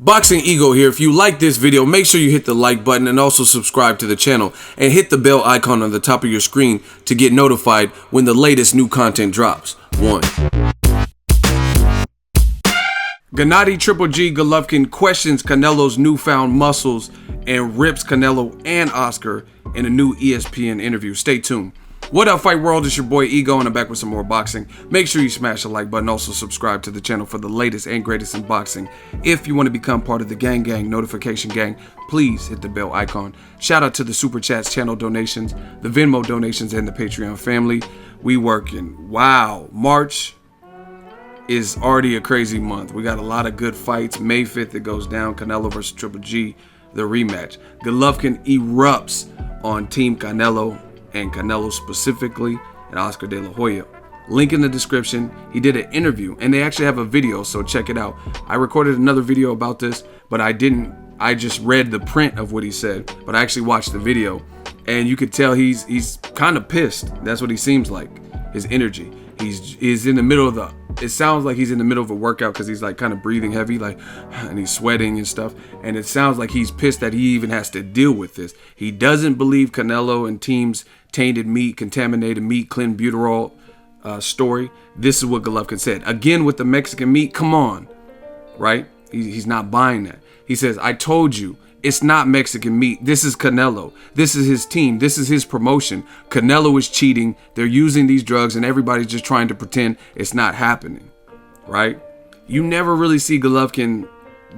Boxingego here. If you like this video, make sure you hit the like button and also subscribe to the channel and hit the bell icon on the top of your screen to get notified when the latest new content drops. Gennady Triple G Golovkin questions Canelo's newfound muscles and rips Canelo and Oscar in a new ESPN interview. Stay tuned. What up, Fight World? It's your boy Ego, and I'm back with some more boxing. Make sure you smash the like button. Also subscribe to the channel for the latest and greatest in boxing. If you want to become part of the gang notification gang, please hit the bell icon. Shout out to the Super Chats, channel donations, the Venmo donations, and the Patreon family. We working. Wow, March is already a crazy month. We got a lot of good fights. May 5th, it goes down. Canelo versus Triple G, the rematch. Golovkin erupts on Team Canelo, and Canelo specifically, and Oscar De La Hoya. Link in the description. He did an interview, and they actually have a video, so check it out. I recorded another video about this, but I just read the print of what he said, but I actually watched the video, and you could tell he's kind of pissed. That's what he seems like, his energy. He's in the middle of it sounds like he's in the middle of a workout because he's like kind of breathing heavy, like, and he's sweating and stuff. And it sounds like he's pissed that he even has to deal with this. He doesn't believe Canelo and team's tainted meat, contaminated meat, Clenbuterol story. This is what Golovkin said. Again, with the Mexican meat, come on, right? He's not buying that. He says, I told you, it's not Mexican meat. This is Canelo. This is his team. This is his promotion. Canelo is cheating. They're using these drugs and everybody's just trying to pretend it's not happening, right? You never really see Golovkin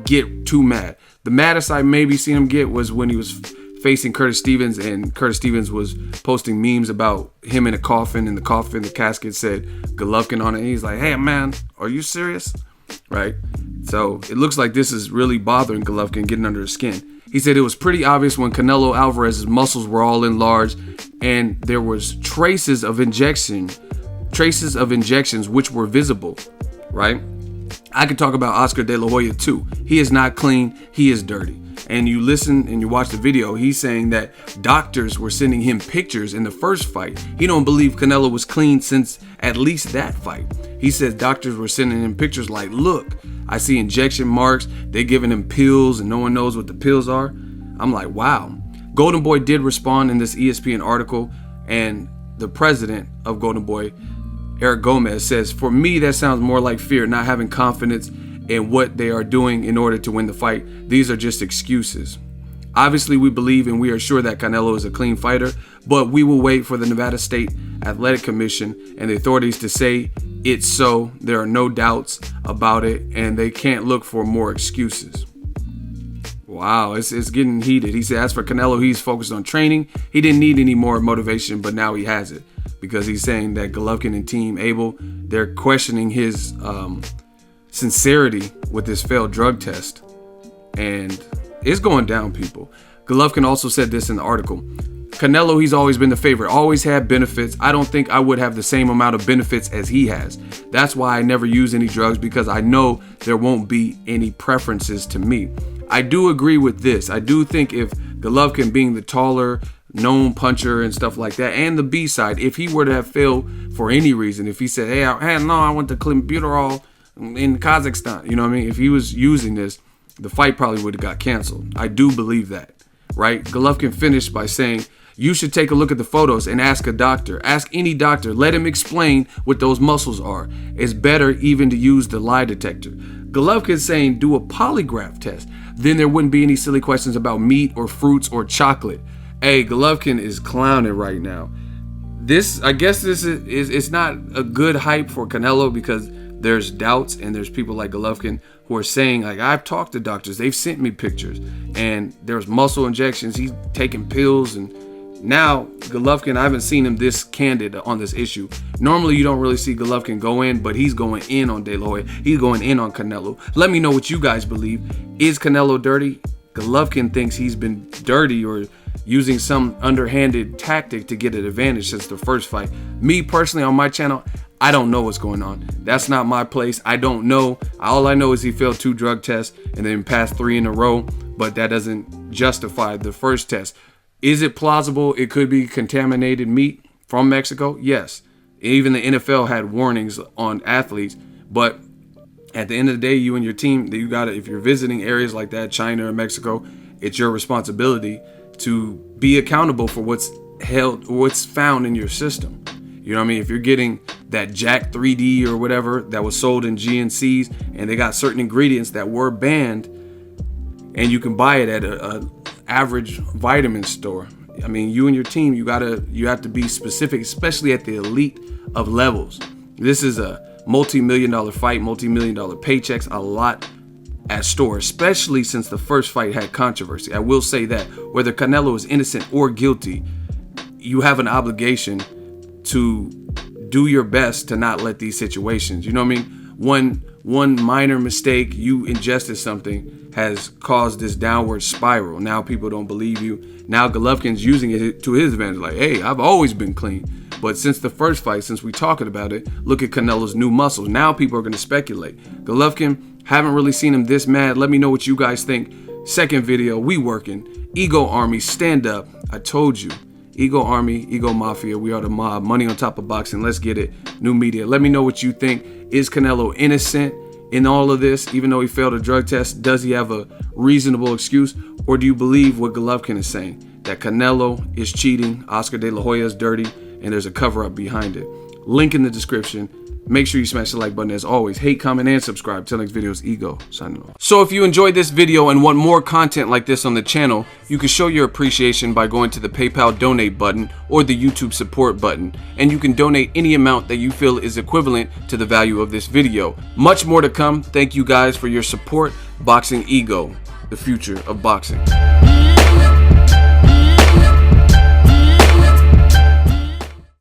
get too mad. The maddest I maybe seen him get was when he was facing Curtis Stevens, and Curtis Stevens was posting memes about him in a coffin, and the casket said Golovkin on it. And he's like, hey man, are you serious? Right? So it looks like this is really bothering Golovkin, getting under his skin. He said it was pretty obvious when Canelo Alvarez's muscles were all enlarged and there was traces of injections which were visible, right? I could talk about Oscar De La Hoya too. He is not clean, he is dirty. And you listen and you watch the video, he's saying that doctors were sending him pictures in the first fight. He don't believe Canelo was clean since at least that fight. He says doctors were sending him pictures like, look, I see injection marks, they giving him pills and no one knows what the pills are. I'm like, wow. Golden Boy did respond in this ESPN article, and the president of Golden Boy, Eric Gomez, says, for me, that sounds more like fear, not having confidence in what they are doing in order to win the fight. These are just excuses. Obviously, we believe and we are sure that Canelo is a clean fighter, but we will wait for the Nevada State Athletic Commission and the authorities to say it's so. There are no doubts about it, and they can't look for more excuses. Wow, it's getting heated. He said, as for Canelo, he's focused on training. He didn't need any more motivation, but now he has it, because he's saying that Golovkin and Team Abel, they're questioning his sincerity with this failed drug test, and it's going down, people. Golovkin also said this in the article. Canelo, he's always been the favorite, always had benefits. I don't think I would have the same amount of benefits as he has. That's why I never use any drugs, because I know there won't be any preferences to me. I do agree with this. I do think if Golovkin, being the taller, known puncher and stuff like that, and the B side, if he were to have failed for any reason, if he said, hey, I went to Clenbuterol in Kazakhstan, you know what I mean? If he was using this, the fight probably would have got canceled. I do believe that, right? Golovkin finished by saying, you should take a look at the photos and ask a doctor. Ask any doctor. Let him explain what those muscles are. It's better even to use the lie detector. Golovkin saying do a polygraph test. Then there wouldn't be any silly questions about meat or fruits or chocolate. Hey, Golovkin is clowning right now. I guess this is it's not a good hype for Canelo, because there's doubts and there's people like Golovkin who are saying, like, I've talked to doctors, they've sent me pictures, and there's muscle injections, he's taking pills. And now Golovkin, I haven't seen him this candid on this issue. Normally you don't really see Golovkin go in, but he's going in on De La Hoya. He's going in on Canelo. Let me know what you guys believe. Is Canelo dirty? Golovkin thinks he's been dirty or using some underhanded tactic to get an advantage since the first fight. Me personally, on my channel, I don't know what's going on. That's not my place. I don't know. All I know is he failed 2 drug tests and then passed 3 in a row, but that doesn't justify the first test. Is it plausible it could be contaminated meat from Mexico? Yes. Even the NFL had warnings on athletes, but At the end of the day, you and your team, you gotta, if you're visiting areas like that, China or Mexico, it's your responsibility to be accountable for what's held or what's found in your system. You know what I mean? If you're getting that Jack 3D or whatever that was sold in GNCs and they got certain ingredients that were banned, and you can buy it at a average vitamin store. I mean, you and your team, you have to be specific, especially at the elite of levels. This is a multi-million-dollar fight, multi-million-dollar paychecks, a lot at store, especially since the first fight had controversy. I will say that whether Canelo is innocent or guilty, you have an obligation to do your best to not let these situations, you know what I mean? One minor mistake, you ingested something, has caused this downward spiral. Now people don't believe you. Now Golovkin's using it to his advantage. Like, hey, I've always been clean. But since the first fight, since we talking about it, look at Canelo's new muscles. Now people are going to speculate. Golovkin, haven't really seen him this mad. Let me know what you guys think. Second video, we working. Ego Army, stand up. I told you. Ego Army, Ego Mafia, we are the mob. Money on top of boxing. Let's get it. New media. Let me know what you think. Is Canelo innocent in all of this, even though he failed a drug test? Does he have a reasonable excuse? Or do you believe what Golovkin is saying, that Canelo is cheating, Oscar De La Hoya is dirty, and there's a cover-up behind it? Link in the description. Make sure you smash the like button as always. Hate, comment, and subscribe. Till next video is Ego signing off. So if you enjoyed this video and want more content like this on the channel, you can show your appreciation by going to the PayPal donate button or the YouTube support button. And you can donate any amount that you feel is equivalent to the value of this video. Much more to come. Thank you guys for your support. Boxingego, the future of boxing.